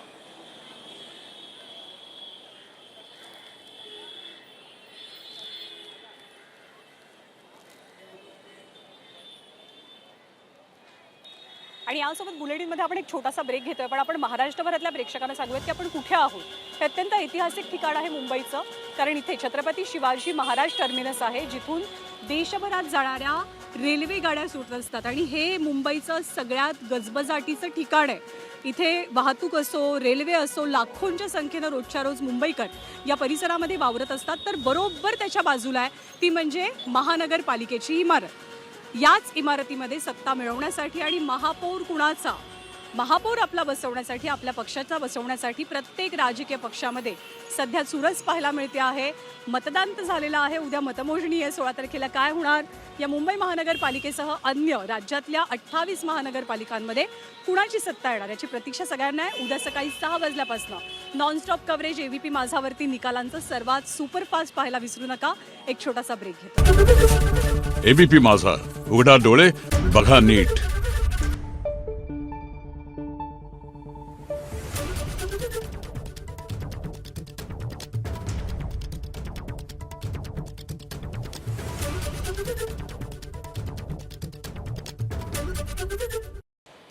आणि यासोबत बुलेटिनमध्ये आपण एक छोटासा ब्रेक घेतोय, पण आपण महाराष्ट्रभरातल्या प्रेक्षकांना सांगूयात की आपण कुठे आहोत. हे अत्यंत ऐतिहासिक ठिकाण आहे मुंबईचं, कारण इथे छत्रपती शिवाजी महाराज टर्मिनस आहे, जिथून देशभरात जाणाऱ्या रेल्वे गाड्या सुटत असतात. आणि हे मुंबईचं सगळ्यात गजबजाटीचं ठिकाण आहे. इथे वाहतूक असो, रेल्वे असो, लाखोंच्या संख्येनं रोजच्या रोज मुंबईकर या परिसरामध्ये वावरत असतात. तर बरोबर त्याच्या बाजूला आहे ती म्हणजे महानगरपालिकेची इमारत. याच इमारतीमध्ये सत्ता मिळवण्यासाठी आणि महापौर कुणाचा, महापौर आपला बसवण्यासाठी, आपल्या पक्षाचा बसवण्यासाठी प्रत्येक राजकीय पक्षामध्ये सध्या चुरस पाहायला मिळते आहे. मतदान तर झालेलं आहे, उद्या मतमोजणी आहे. 16 तारखेला काय होणार, या मुंबई महानगरपालिकेसह अन्य राज्यातल्या 28 महानगरपालिकांमध्ये कुणाची सत्ता येणार याची प्रतीक्षा सगळ्यांना आहे. उद्या सकाळी 6 वाजल्यापासून नॉनस्टॉप कव्हरेज ABP माझावरती निकालांचं सर्वात सुपरफास्ट पाहायला विसरू नका. एक छोटासा ब्रेक घेतो. ABP माझा, उघडा डोळे बघा नीट.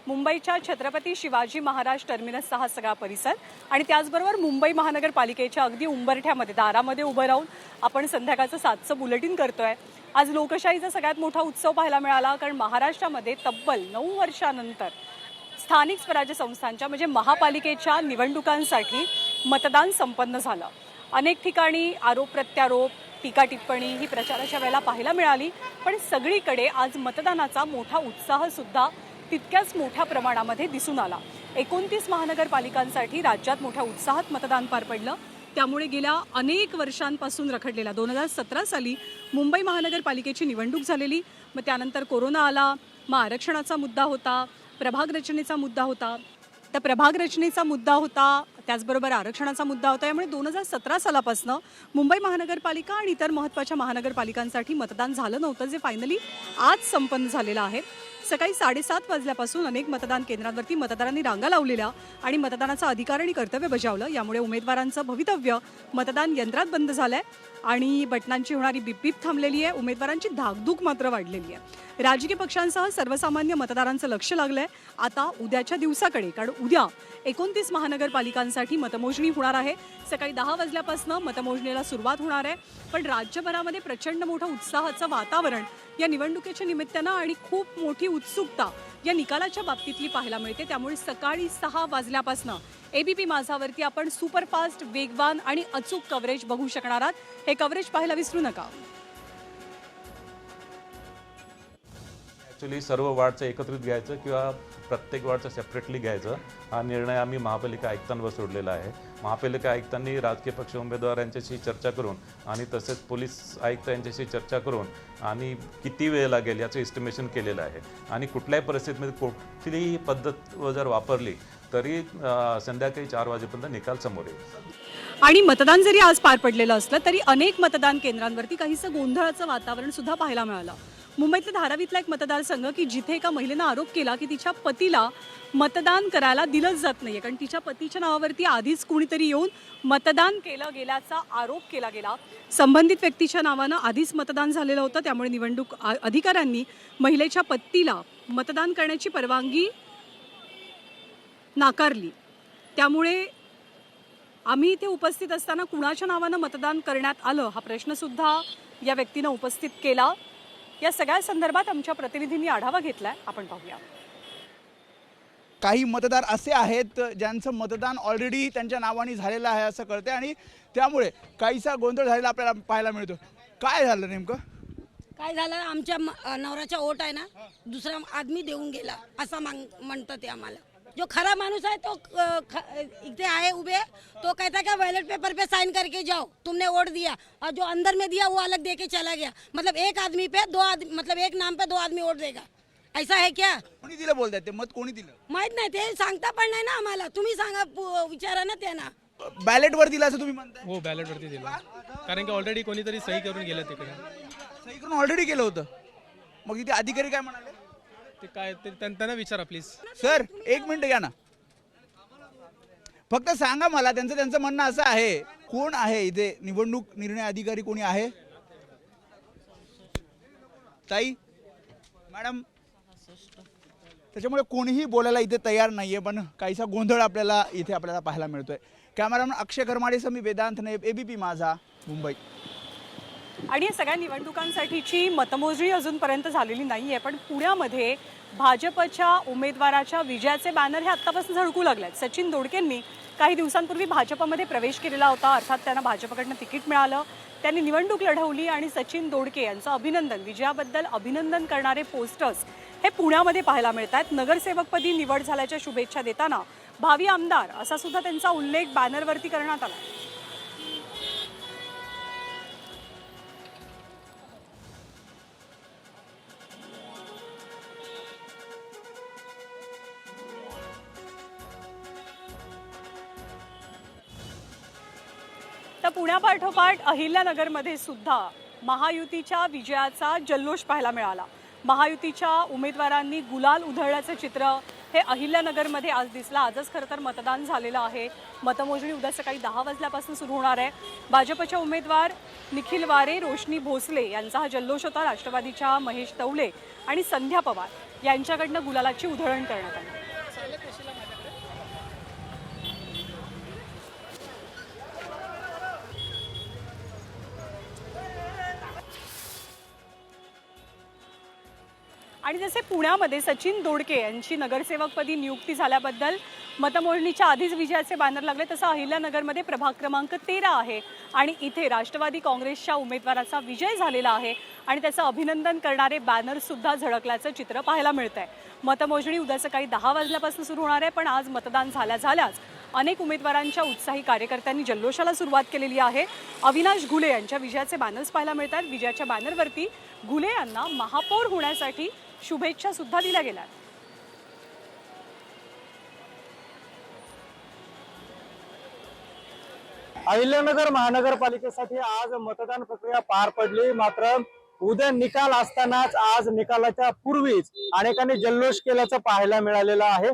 मुंबईच्या छत्रपती शिवाजी महाराज टर्मिनसचा हा सगळा परिसर आणि त्याचबरोबर मुंबई महानगरपालिकेच्या अगदी उंबरठ्यामध्ये दारामध्ये उभं राहून आपण संध्याकाळचं 7चं बुलेटिन करतोय. आज लोकशाहीचा सगळ्यात मोठा उत्सव पाहायला मिळाला, कारण महाराष्ट्रामध्ये तब्बल 9 वर्षानंतर स्थानिक स्वराज्य संस्थांच्या म्हणजे महापालिकेच्या निवडणुकांसाठी मतदान संपन्न झालं. अनेक ठिकाणी आरोप प्रत्यारोप, टीका टिप्पणी ही प्रचाराच्या वेळेला पाहायला मिळाली, पण सगळीकडे आज मतदानाचा मोठा उत्साह सुद्धा तितक्याच मोठ्या प्रमाणामध्ये दिसून आला. 29 महानगरपालिकांसाठी राज्यात मोठ्या उत्साहात मतदान पार पडलं. त्यामुळे गेल्या अनेक वर्षांपासून रखडलेला 2017 साली मुंबई महानगरपालिकेची निवडणूक झालेली, मग त्यानंतर कोरोना आला, मग आरक्षणाचा मुद्दा होता, प्रभाग रचनेचा मुद्दा होता, तर प्रभाग रचनेचा मुद्दा होता, त्याचबरोबर आरक्षणाचा मुद्दा होता. यामुळे 2017 सालापासून मुंबई महानगरपालिका आणि इतर महत्त्वाच्या महानगरपालिकांसाठी मतदान झालं नव्हतं, जे फायनली आज संपन्न झालेलं आहे. सकाळी 7:30 वाजल्यापासून अनेक मतदान केंद्रांवरती मतदारांनी रांगा लावलेल्या आणि मतदानाचा अधिकार आणि कर्तव्य बजावलं. यामुळे उमेदवारांचं भवितव्य मतदान यंत्रात बंद झालंय आणि बटनांची होणारी बिपबिप थांबलेली आहे. उमेदवारांची धाकधूक मात्र वाढलेली आहे. राजकीय पक्षांसह सर्वसामान्य मतदारांचं लक्ष लागलंय आता उद्याच्या दिवसाकडे, कारण उद्या 29 महानगरपालिकांसाठी मतमोजणी होणार आहे. सकाळी 10 वाजल्यापासून मतमोजणीला सुरुवात होणार आहे. पण राज्यभरामध्ये प्रचंड मोठं उत्साहाचं वातावरण या निवडणुकीच्या निमित्तानं आणि खूप मोठी उत्सुकता या निकालाच्या बाबतीतली पाहायला मिळते. त्यामुळे सकाळी 6 वाजल्यापासून ABP माझावरती आपण सुपरफास्ट, वेगवान आणि अचूक कव्हरेज बघू शकणार आहात. हे कव्हरेज पाहायला विसरू नका. ॲक्च्युली सर्व वार्डचं एकत्रित घ्यायचं किंवा प्रत्येक वार्डचं सेपरेटली घ्यायचं हा निर्णय आम्ही महापालिका आयुक्तांवर सोडलेला आहे. महापालिका आयुक्तांनी राजकीय पक्ष उमेदवार यांच्याशी चर्चा करून आणि तसेच पोलीस आयुक्त यांच्याशी चर्चा करून आणि किती वेळ लागेल याचं एस्टिमेशन केलेलं आहे. आणि कुठल्याही परिस्थितीमध्ये कुठलीही पद्धत जर वापरली तरी संध्याकाळी 4 वाजेपर्यंत निकाल समोर येईल. आणि मतदान जरी आज पार पडलेलं असलं तरी अनेक मतदान केंद्रांवरती काहीसं गोंधळाचं वातावरण सुद्धा पाहायला मिळालं. मुंबईतल्या धारावीतला एक मतदारसंघ की जिथे एका महिलेनं आरोप केला की तिच्या पतीला मतदान करायला दिलंच जात नाहीये, कारण तिच्या पतीच्या नावावरती आधीच कुणीतरी येऊन मतदान केलं गेल्याचा आरोप केला गेला. संबंधित व्यक्तीच्या नावानं आधीच मतदान झालेलं होतं. त्यामुळे निवडणूक अधिकाऱ्यांनी महिलेच्या पतीला मतदान करण्याची परवानगी नाकारली. त्यामुळे आम्ही इथे उपस्थित असताना कुणाच्या नावानं मतदान करण्यात आलं हा प्रश्नसुद्धा या व्यक्तीनं उपस्थित केला. या सगळ्या संदर्भात आमच्या प्रतिनिधींनी आढावा घेतलाय, आपण पाहूया. काही मतदार असे आहेत ज्यांचं मतदान ऑलरेडी त्यांच्या नावाने झालेलं आहे असं कळते आणि त्यामुळे काहीसा गोंधळ झालेला आपल्याला पाहायला मिळतो. काय झालं नेमकं? काय झालं, आमच्या नवऱ्याचा वोट आहे ना दुसरा आदमी देऊन गेला असं म्हणतात ते आम्हाला. जो खरा माणूस है तो इतने आए हुए तो कहता है कि बैलेट पेपर पे साइन करके जाओ, तुमने वोट दिया, और जो अंदर में दिया वो अलग दे के चला गया. मतलब एक आदमी पे 2 आदमी, मतलब एक नाम पे 2 आदमी वोट देगा. ऐसा है क्या? कोणी दिलं बोलतायत ते मत, कोणी दिलं? माहित नाही, ते सांगता पण नाही ना आम्हाला. तुम्ही सांगा, विचारा ना त्यांना. बॅलेट वर दिलं असं तुम्ही म्हणताय? हो बॅलेट वरती दिलं, कारण की ऑलरेडी कोणीतरी सही करून गेलं तिकडे. सही करून ऑलरेडी केलं होतं. मग तिथे अधिकारी काय म्हणाले? ते काय ते त्यांना विचारा प्लीज. सर 1 मिनिट घ्या ना, फक्त सांगा मला. त्यांचं म्हणणं असं आहे, कोण आहे इथे निवडणूक निर्णय अधिकारी, कोणी आहे? ताई, मॅडम, त्याच्यामुळे कोणीही बोलायला इथे तयार नाहीये, पण काहीसा गोंधळ आपल्याला पाहायला मिळतोय. कॅमेरामॅन अक्षय करमाडेसह मी वेदांत नाईक, एबीपी माझा, मुंबई. आणि या सगळ्या निवडणुकांसाठीची मतमोजणी अजूनपर्यंत झालेली नाही आहे, पण पुण्यामध्ये भाजपच्या उमेदवाराच्या विजयाचे बॅनर हे आत्तापासून झळकू लागले आहेत. सचिन दोडकेंनी काही दिवसांपूर्वी भाजपमध्ये प्रवेश केलेला होता, अर्थात त्यांना भाजपकडनं तिकीट मिळालं, त्यांनी निवडणूक लढवली आणि सचिन दोडके यांचं अभिनंदन, विजयाबद्दल अभिनंदन करणारे पोस्टर्स हे पुण्यामध्ये पाहायला मिळत आहेत. नगरसेवकपदी निवड झाल्याच्या शुभेच्छा देताना भावी आमदार असा सुद्धा त्यांचा उल्लेख बॅनरवरती करण्यात आला. तर पुण्यापाठोपाठ अहिल्यानगरमध्ये सुद्धा महायुतीच्या विजयाचा जल्लोष पाहायला मिळाला. महायुतीच्या उमेदवारांनी गुलाल उधळल्याचं चित्र हे अहिल्यानगरमध्ये आज दिसलं. आजच खरं तर मतदान झालेलं आहे. मतमोजणी उद्या सकाळी 10 वाजल्यापासून सुरू होणार आहे. भाजपच्या उमेदवार निखिल वारे, रोशनी भोसले यांचा हा जल्लोष होता. राष्ट्रवादीच्या महेश तवले आणि संध्या पवार यांच्याकडनं गुलालाची उधळण करण्यात आली. आणि जसे पुण्यामध्ये सचिन दोडके यांची नगरसेवकपदी नियुक्ती झाल्याबद्दल मतमोजणीच्या आधीच विजयाचे बॅनर लागले, तसं अहिल्यानगरमध्ये प्रभाग क्रमांक 13 आहे आणि इथे राष्ट्रवादी काँग्रेसच्या उमेदवाराचा विजय झालेला आहे आणि त्याचं अभिनंदन करणारे बॅनर सुद्धा झळकल्याचं चित्र पाहायला मिळत आहे. मतमोजणी उद्या सकाळी 10 वाजल्यापासून सुरू होणार आहे, पण आज मतदान झाल्याच अनेक उमेदवारांच्या उत्साही कार्यकर्त्यांनी जल्लोषाला सुरुवात केलेली आहे. अविनाश घुले यांच्या विजयाचे बॅनर्स पाहायला मिळतात. विजयाच्या बॅनरवरती घुले यांना महापौर होण्यासाठी शुभेच्छा सुद्धा दिल्या गेल्या. अहिल्यानगर महानगरपालिकेसाठी आज मतदान प्रक्रिया पार पडली, मात्र उद्या निकाल असतानाच आज निकालाच्या पूर्वीच अनेकांनी जल्लोष केल्याचं पाहायला मिळालेलं आहे.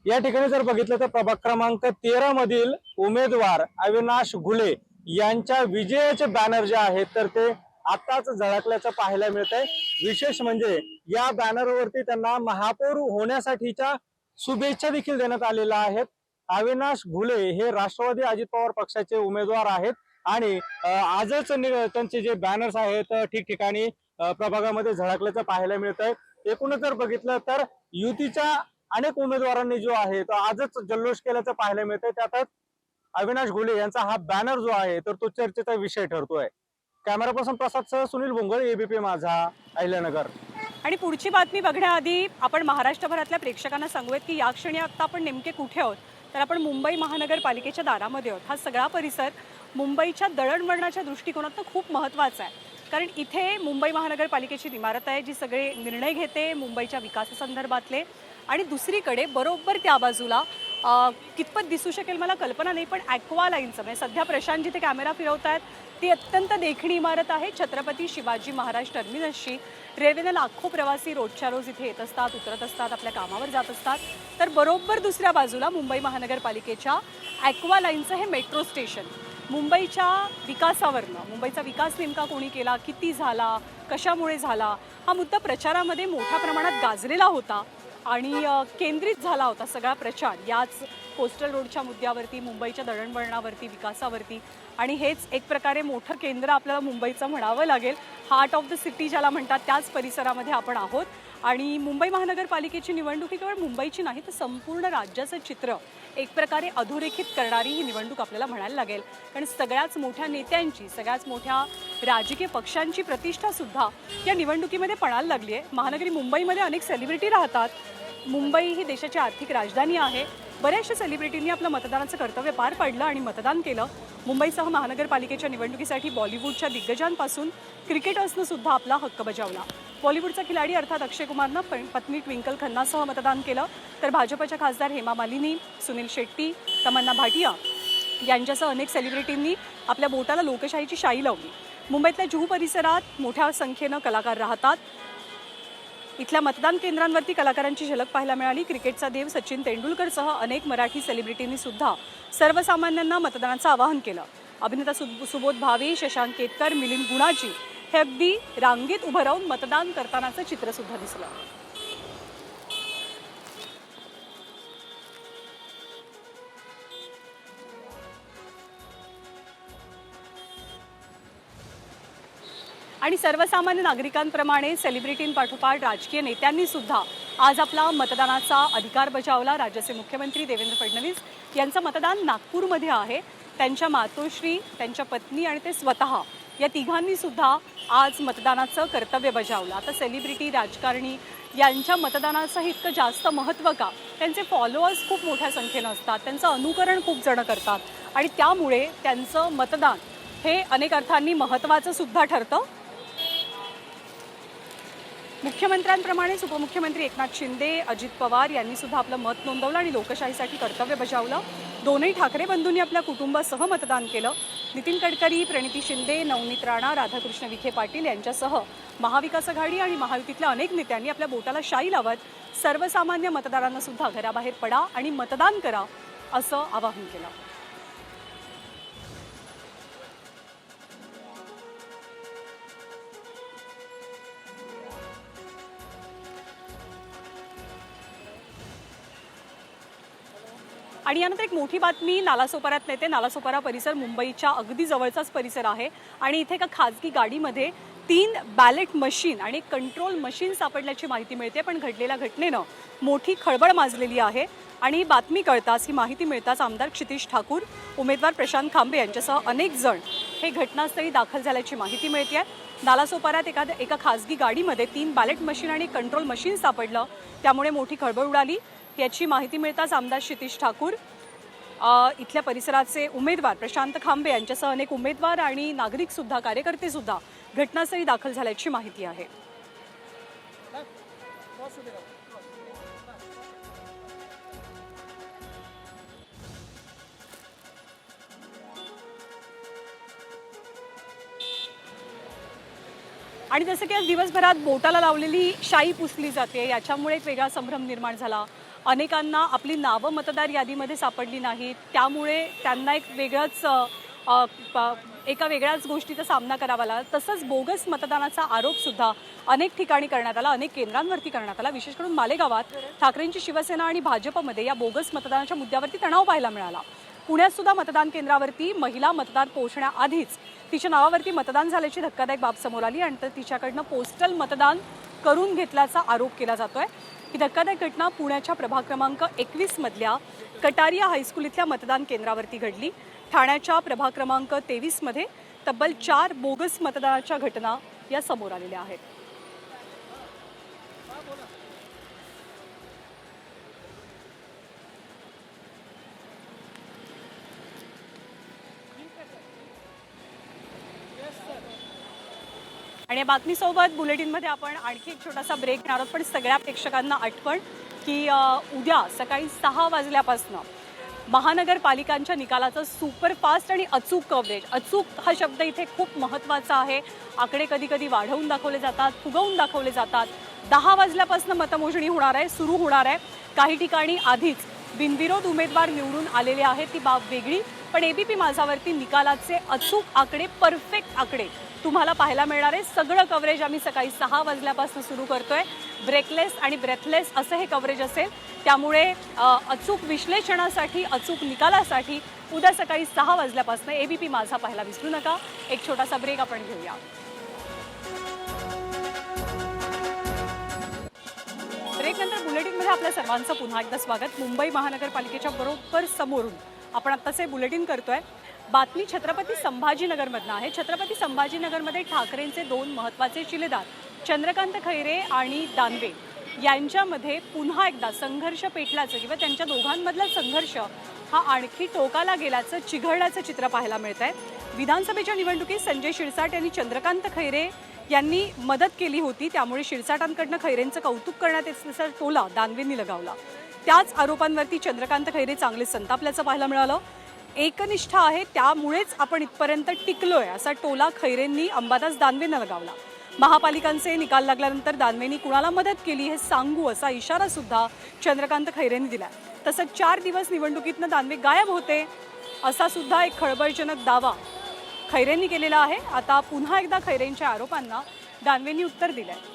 या ठिकाणी जर बघितलं तर प्रभाग क्रमांक 13 मधील उमेदवार अविनाश घुले यांच्या विजयाचे बॅनर जे आहेत तर ते आताच झळकल्याचं पाहायला मिळतंय. विशेष म्हणजे या बॅनरवरती त्यांना महापौर होण्यासाठीच्या शुभेच्छा देखील देण्यात आलेल्या आहेत. अविनाश घुले हे राष्ट्रवादी अजित पवार पक्षाचे उमेदवार आहेत आणि आजच त्यांचे जे बॅनर्स आहेत ठिकठिकाणी प्रभागामध्ये झळकल्याचं पाहायला मिळतंय. एकूणच जर बघितलं तर युतीच्या अनेक उमेदवारांनी जो आहे तो आजच जल्लोष केल्याचं पाहायला मिळतंय. त्यातच अविनाश घुले यांचा हा बॅनर जो आहे तर तो चर्चेचा विषय ठरतोय. कॅमेरा पर्सन प्रसाद सह सुनील भोंगळ, एबीपी माझा, अहिल्यानगर. आणि पुढची बातमी बघण्याआधी आपण महाराष्ट्रभरातल्या प्रेक्षकांना सांगूयात की या क्षणी आता आपण नेमके कुठे आहोत. तर आपण मुंबई महानगरपालिकेच्या दारामध्ये आहोत. हा सगळा परिसर मुंबईच्या दळणवळणाच्या दृष्टिकोनातून खूप महत्त्वाचा आहे, कारण इथे मुंबई महानगरपालिकेची इमारत आहे जी सगळे निर्णय घेते मुंबईच्या विकासासंदर्भातले. आणि दुसरीकडे बरोबर त्या बाजूला कितपत दिसू शकेल मला कल्पना नाही, पण ॲक्वा लाईनचं म्हणजे सध्या प्रशांत जिथे कॅमेरा फिरवत आहेत ती अत्यंत देखणी इमारत आहे. छत्रपती शिवाजी महाराज टर्मिनसची रेल्वेने लाखो प्रवासी रोजच्या रोज इथे येत असतात, उतरत असतात, आपल्या कामावर जात असतात. तर बरोबर दुसऱ्या बाजूला मुंबई महानगरपालिकेच्या ॲक्वा लाईनचं हे मेट्रो स्टेशन. मुंबईच्या विकासावरनं, मुंबईचा विकास नेमका कोणी केला, किती झाला, कशामुळे झाला, हा मुद्दा प्रचारामध्ये मोठ्या प्रमाणात गाजलेला होता आणि केंद्रित झाला होता सगळा प्रचार याच कोस्टल रोडच्या मुद्द्यावरती, मुंबईच्या दळणवळणावरती, विकासावरती. आणि हेच एक प्रकारे मोठं केंद्र आपल्याला मुंबईचं म्हणावं लागेल. हार्ट ऑफ द सिटी ज्याला म्हणतात त्याच परिसरामध्ये आपण आहोत. आणि मुंबई महानगरपालिकेची निवडणूक ही केवळ मुंबईची नाही तर संपूर्ण राज्याचं चित्र एक प्रकारे अधोरेखित करणारी ही निवडणूक आपल्याला म्हणायला लागेल, कारण सगळ्याच मोठ्या नेत्यांची, सगळ्याच मोठ्या राजकीय पक्षांची प्रतिष्ठासुद्धा या निवडणुकीमध्ये पणाला लागली आहे. महानगरी मुंबईमध्ये अनेक सेलिब्रिटी राहतात. मुंबई ही देशाची आर्थिक राजधानी आहे. बऱ्याचशा सेलिब्रिटींनी आपलं मतदानाचं कर्तव्य पार पाडलं आणि मतदान केलं. मुंबईसह महानगरपालिकेच्या निवडणुकीसाठी बॉलिवूडच्या दिग्गजांपासून क्रिकेटर्सनं सुद्धा आपला हक्क बजावला. बॉलिवूडचा खिलाडी अर्थात अक्षय कुमारनं पत्नी ट्विंकल खन्नासह मतदान केलं, तर भाजपच्या खासदार हेमा मालिनी, सुनील शेट्टी, तमन्ना भाटिया यांच्यासह अनेक सेलिब्रिटींनी आपल्या बोटाला लोकशाहीची शाई लावली. मुंबईतल्या जुहू परिसरात मोठ्या संख्येनं कलाकार राहतात. इथल्या मतदान केंद्रांवरती कलाकारांची झलक पाहायला मिळाली. क्रिकेटचा देव सचिन तेंडुलकरसह अनेक मराठी सेलिब्रिटींनी सुद्धा सर्वसामान्यांना मतदानाचं आवाहन केलं. अभिनेता सुबोध भावे, शशांक केतकर, मिलिंद गुणाजी हे अगदी रांगेत उभं राहून मतदान करतानाचं चित्र सुद्धा दिसलं. आणि सर्वसामान्य नागरिकांप्रमाणे सेलिब्रिटींपाठोपाठ राजकीय नेत्यांनी सुद्धा आज आपला मतदानाचा अधिकार बजावला. राज्याचे मुख्यमंत्री देवेंद्र फडणवीस यांचं मतदान नागपूरमध्ये आहे. त्यांच्या मातोश्री, त्यांच्या पत्नी आणि ते स्वतः या तिघांनी सुद्धा आज मतदानाचं कर्तव्य बजावलं. आता सेलिब्रिटी, राजकारणी यांच्या मतदानाचं इतकं जास्त महत्त्व का? त्यांचे फॉलोअर्स खूप मोठ्या संख्येनं असतात, त्यांचं अनुकरण खूप जण करतात आणि त्यामुळे त्यांचं मतदान हे अनेक अर्थांनी महत्त्वाचं सुद्धा ठरतं. मुख्यमंत्र्यांप्रमाणेच उपमुख्यमंत्री एकनाथ शिंदे, अजित पवार यांनी सुद्धा आपलं मत नोंदवलं आणि लोकशाहीसाठी कर्तव्य बजावलं. दोन्ही ठाकरे बंधूंनी आपल्या कुटुंबासह मतदान केलं. नितीन गडकरी, प्रणिती शिंदे, नवनीत राणा, राधाकृष्ण विखे पाटील यांच्यासह महाविकास आघाडी आणि महायुतीतल्या अनेक नेत्यांनी आपल्या बोटाला शाई लावत सर्वसामान्य मतदारांना सुद्धा घराबाहेर पडा आणि मतदान करा असं आवाहन केलं. आणि यानंतर एक मोठी बातमी नालासोपाऱ्यात येते. नालासोपारा परिसर मुंबईच्या अगदी जवळचाच परिसर आहे आणि इथे एका खाजगी गाडीमध्ये 3 बॅलेट मशीन आणि कंट्रोल मशीन सापडल्याची माहिती मिळते. पण घडलेल्या घटनेनं मोठी खळबळ माजलेली आहे आणि बातमी कळताच, ही माहिती मिळताच आमदार क्षितिश ठाकूर, उमेदवार प्रशांत खांबे यांच्यासह अनेक जण हे घटनास्थळी दाखल झाल्याची माहिती मिळते. नालासोपाऱ्यात एका खाजगी गाडीमध्ये 3 बॅलेट मशीन आणि कंट्रोल मशीन सापडलं, त्यामुळे मोठी खळबळ उडाली. याची माहिती मिळताच आमदार क्षितिश ठाकूर, इथल्या परिसराचे उमेदवार प्रशांत खांबे यांच्यासह अनेक उमेदवार आणि नागरिक सुद्धा, कार्यकर्ते सुद्धा घटनास्थळी दाखल झाल्याची माहिती आहे. आणि जसं की आज दिवसभरात बोटाला लावलेली शाई पुसली जाते, याच्यामुळे एक वेगळा संभ्रम निर्माण झाला. अनेकांना आपली नावं मतदार यादीमध्ये सापडली नाहीत, त्यामुळे त्यांना एका वेगळ्याच गोष्टीचा सामना करावा लागला. तसंच बोगस मतदानाचा आरोपसुद्धा अनेक ठिकाणी करण्यात आला, अनेक केंद्रांवरती करण्यात आला. विशेष करून मालेगावात ठाकरेंची शिवसेना आणि भाजपमध्ये या बोगस मतदानाच्या मुद्द्यावरती तणाव पाहायला मिळाला. पुण्यात सुद्धा मतदान केंद्रावरती महिला मतदार पोहोचण्याआधीच तिच्या नावावरती मतदान झाल्याची धक्कादायक बाब समोर आली आणि तिच्याकडनं पोस्टल मतदान करून घेतल्याचा आरोप केला जातोय. ही धक्कादायक घटना पुण्याच्या प्रभाग क्रमांक 21 मधल्या कटारिया हायस्कूल इथल्या मतदान केंद्रावरती घडली. ठाण्याच्या प्रभाग क्रमांक 23 मध्ये तब्बल 4 बोगस मतदानाच्या घटना या समोर आलेल्या आहेत. आणि या बातमीसोबत बुलेटिनमध्ये आपण आणखी एक छोटासा ब्रेक घेणार आहोत. पण सगळ्या प्रेक्षकांना आठवण की उद्या सकाळी 6 वाजल्यापासून महानगरपालिकांच्या निकालाचं सुपरफास्ट आणि अचूक कव्हरेज. अचूक हा शब्द इथे खूप महत्त्वाचा आहे. आकडे कधी कधी वाढवून दाखवले जातात, फुगवून दाखवले जातात. 10 वाजल्यापासून मतमोजणी होणार आहे, सुरू होणार आहे. काही ठिकाणी आधीच बिनविरोध उमेदवार निवडून आलेले आहेत, ती बाब वेगळी. पण एबीपी माझावरती निकालाचे अचूक आकडे, परफेक्ट आकडे तुम्हाला पाहायला मिळणार आहे. सगळं कव्हरेज आम्ही सकाळी 6 वाजल्यापासून सुरू करतोय. ब्रेकलेस आणि ब्रेथलेस असं हे कव्हरेज असेल. त्यामुळे अचूक विश्लेषणासाठी, अचूक निकालासाठी उद्या सकाळी 6 वाजल्यापासून एबीपी माझा पाहायला विसरू नका. एक छोटासा ब्रेक आपण घेऊया. ब्रेकनंतर बुलेटिनमध्ये आपल्या सर्वांचं पुन्हा एकदा स्वागत. मुंबई महानगरपालिकेच्या बरोबर समोरून आपण आत्ताचे बुलेटिन करतोय. बातमी छत्रपती संभाजीनगरमधनं आहे. छत्रपती संभाजीनगरमध्ये ठाकरेंचे 2 महत्त्वाचे शिलेदार चंद्रकांत खैरे आणि दानवे यांच्यामध्ये पुन्हा एकदा संघर्ष पेटल्याचं किंवा त्यांच्या दोघांमधला संघर्ष हा आणखी टोकाला गेल्याचं, चिघळल्याचं चित्र पाहायला मिळत आहे. विधानसभेच्या निवडणुकीत संजय शिरसाट यांनी चंद्रकांत खैरे यांनी मदत केली होती, त्यामुळे शिरसाटांकडनं खैरेंचं कौतुक करण्यात येण्याचा टोला दानवेंनी लगावला. त्याच आरोपांवरती चंद्रकांत खैरे चांगले संतापल्याचं पाहायला मिळालं. एकनिष्ठा आहे त्यामुळेच आपण इथपर्यंत टिकलोय असा टोला खैरेंनी अंबादास दानवेंना लगावला. महापालिकांचे निकाल लागल्यानंतर दानवेंनी कुणाला मदत केली हे सांगू असा इशारा सुद्धा चंद्रकांत खैरेंनी दिला. तसंच 4 दिवस निवडणुकीतनं दानवे गायब होते असा सुद्धा एक खळबळजनक दावा खैरेंनी केलेला आहे. आता पुन्हा एकदा खैरेंच्या आरोपांना दानवेंनी उत्तर दिलंय.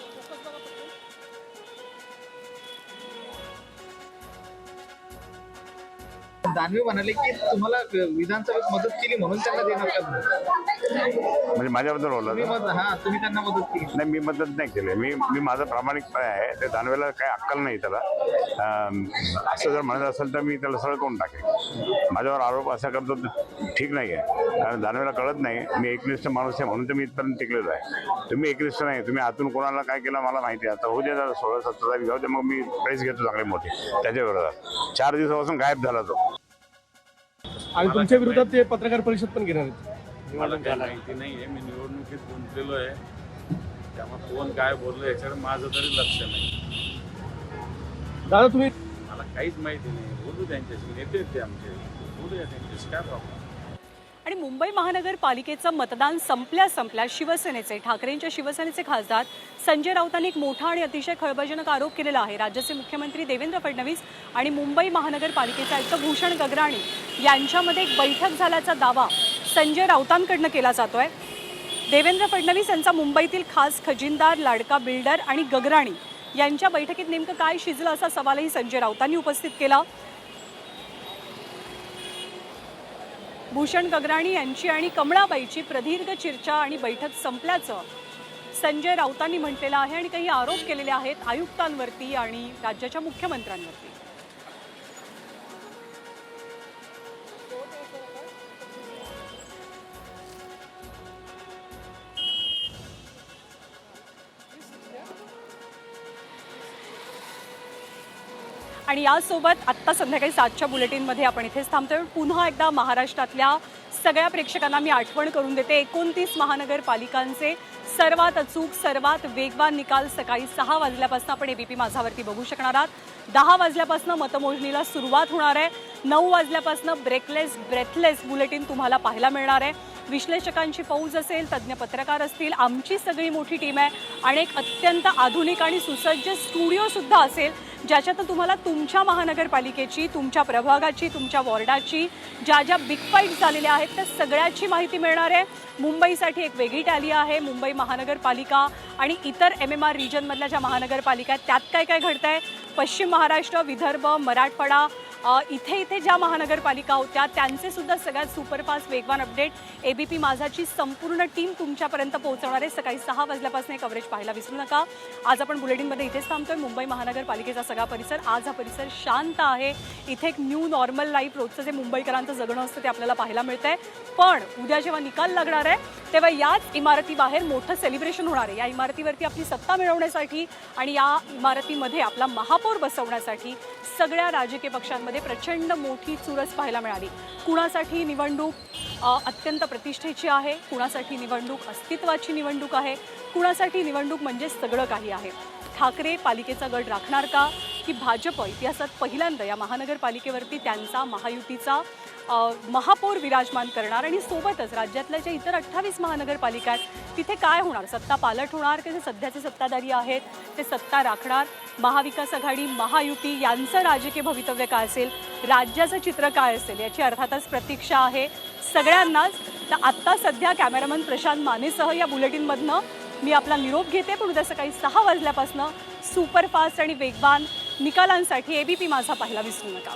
दानवे म्हणाले की तुम्हाला विधानसभेत मदत केली म्हणून त्यांना देणार का? म्हणजे माझ्याबद्दल बोलला हा, तुम्ही त्यांना मदत केली? नाही, मी मदत नाही केली. मी माझा प्रामाणिकपणे आहे. ते दानवेला काही अक्कल नाही त्याला. असं जर म्हणत असेल तर मी त्याला सरळ करून टाकेन. माझ्यावर आरोप असा करतो ठीक नाही आहे, कारण दानवेला कळत नाही मी एकनिष्ठ माणूस आहे म्हणून तर मी इथपर्यंत टिकलेलो आहे. तुम्ही एकनिष्ठ नाही, तुम्ही आतून कोणाला काय केलं मला माहिती आहे. आता होऊ दे 16-17 जाऊ दे, मग मी प्रेस घेतो चांगली मोठी त्याच्या विरोधात. 4 दिवसापासून गायब झाला तो. आणि तुमच्या विरोधात ते पत्रकार परिषद पण घेणार आहेत. मला काही माहिती नाही आहे. मी निवडणुकीत गुंतलेलो आहे, त्यामुळे कोण काय बोललं याच्यावर माझं तरी लक्ष नाही. दादा तुम्ही मला काहीच माहिती नाही. बोलू त्यांच्याशी, नेते ते आमचे, बोलूया त्यांच्याशी, काय प्रॉब्लेम. आणि मुंबई महानगरपालिकेचं मतदान संपल्या शिवसेनेचे ठाकरेंच्या शिवसेनेचे खासदार संजय राऊतांनी एक मोठा आणि अतिशय खळबळजनक आरोप केलेला आहे. राज्याचे मुख्यमंत्री देवेंद्र फडणवीस आणि मुंबई महानगरपालिकेचे आयुक्त भूषण गगराणी यांच्यामध्ये एक बैठक झाल्याचा दावा संजय राऊतांकडनं केला जातोय. देवेंद्र फडणवीस यांचा मुंबईतील खास खजिनदार, लाडका बिल्डर आणि गगराणी यांच्या बैठकीत नेमकं काय शिजलं असा सवालही संजय राऊतांनी उपस्थित केला. भूषण गगराणी यांची आणि कमळाबाईची प्रदीर्घ चर्चा आणि बैठक संपल्याचं संजय राऊतांनी म्हटलेलं आहे आणि काही आरोप केलेले आहेत आयुक्तांवरती आणि राज्याच्या मुख्यमंत्र्यांवरती. आणि यासोबत आत्ता संध्याकाळी 7च्या बुलेटिनमध्ये आपण इथेच थांबतोय. पुन्हा एकदा महाराष्ट्रातल्या सगळ्या प्रेक्षकांना मी आठवण करून देते. 29 महानगरपालिकांचे सर्वात अचूक, सर्वात वेगवान निकाल सकाळी 6 वाजल्यापासून आपण ABP माझावरती बघू शकणार आहात. 10 वाजल्यापासून मतमोजणीला सुरुवात होणार आहे. 9 वाजल्यापासून ब्रेथलेस बुलेटिन तुम्हाला पाहायला मिळणार आहे. विश्लेषकांची फौज असेल, तज्ज्ञ पत्रकार असतील, आमची सगळी मोठी टीम आहे आणि एक अत्यंत आधुनिक आणि सुसज्ज स्टुडिओ सुद्धा असेल, ज्याच्यात तुम्हाला तुमच्या महानगरपालिकेची, तुमच्या प्रभागाची, तुमच्या वॉर्डाची ज्या बिग फाईट झालेल्या आहेत त्या सगळ्याची माहिती मिळणार आहे. मुंबईसाठी एक वेगळी टॅली आहे. मुंबई महानगरपालिका आणि इतर MMR रिजनमधल्या ज्या महानगरपालिका आहेत त्यात काय काय घडतं आहे. पश्चिम महाराष्ट्र, विदर्भ, मराठवाडा इथे ज्या महानगरपालिका होत्या त्यांचे सुद्धा सगळ्यात सुपरफास्ट वेगवान अपडेट ABP माझाची संपूर्ण टीम तुमच्यापर्यंत पोहोचवणार आहे. सकाळी 6 वाजल्यापासून हे कव्हरेज पाहायला विसरू नका. आज आपण बुलेटिनमध्ये इथेच थांबतोय. मुंबई महानगरपालिकेचा सगळा परिसर, आज हा परिसर शांत आहे. इथे एक न्यू नॉर्मल लाईफ, रोजचं जे मुंबईकरांचं जगणं असतं ते आपल्याला पाहायला मिळतंय. पण उद्या जेव्हा निकाल लागणार आहे तेव्हा याच इमारतीबाहेर मोठं सेलिब्रेशन होणार आहे. या इमारतीवरती आपली सत्ता मिळवण्यासाठी आणि या इमारतीमध्ये आपला महापौर बसवण्यासाठी सगळ्या राजकीय पक्षांमध्ये प्रचंड मोठी चुरस पाहायला मिळाली. कुणासाठी निवडणूक अत्यंत प्रतिष्ठेची आहे, कुणासाठी निवडणूक अस्तित्वाची निवडणूक आहे, कुणासाठी निवडणूक म्हणजे सगळं काही आहे. ठाकरे पालिकेचा गड राखणार का, की भाजप इतिहासात पहिल्यांदा या महानगरपालिकेवरती त्यांचा महायुतीचा महापौर विराजमान करणार आणि सोबतच राज्यातल्या ज्या इतर 28 महानगरपालिका आहेत तिथे काय होणार, सत्ता पालट होणार की जे सध्याचे सत्ताधारी आहेत ते सत्ता राखणार. महाविकास आघाडी, महायुती यांचं राजकीय भवितव्य काय असेल, राज्याचं चित्र काय असेल याची अर्थातच प्रतीक्षा आहे सगळ्यांनाच. तर आत्ता सध्या कॅमेरामन प्रशांत मानेसह या बुलेटिनमधनं मी आपला निरोप घेते. पण उद्या सकाळी 6 वाजल्यापासून सुपरफास्ट आणि वेगवान निकालांसाठी ABP माझा पाहायला विसरू नका.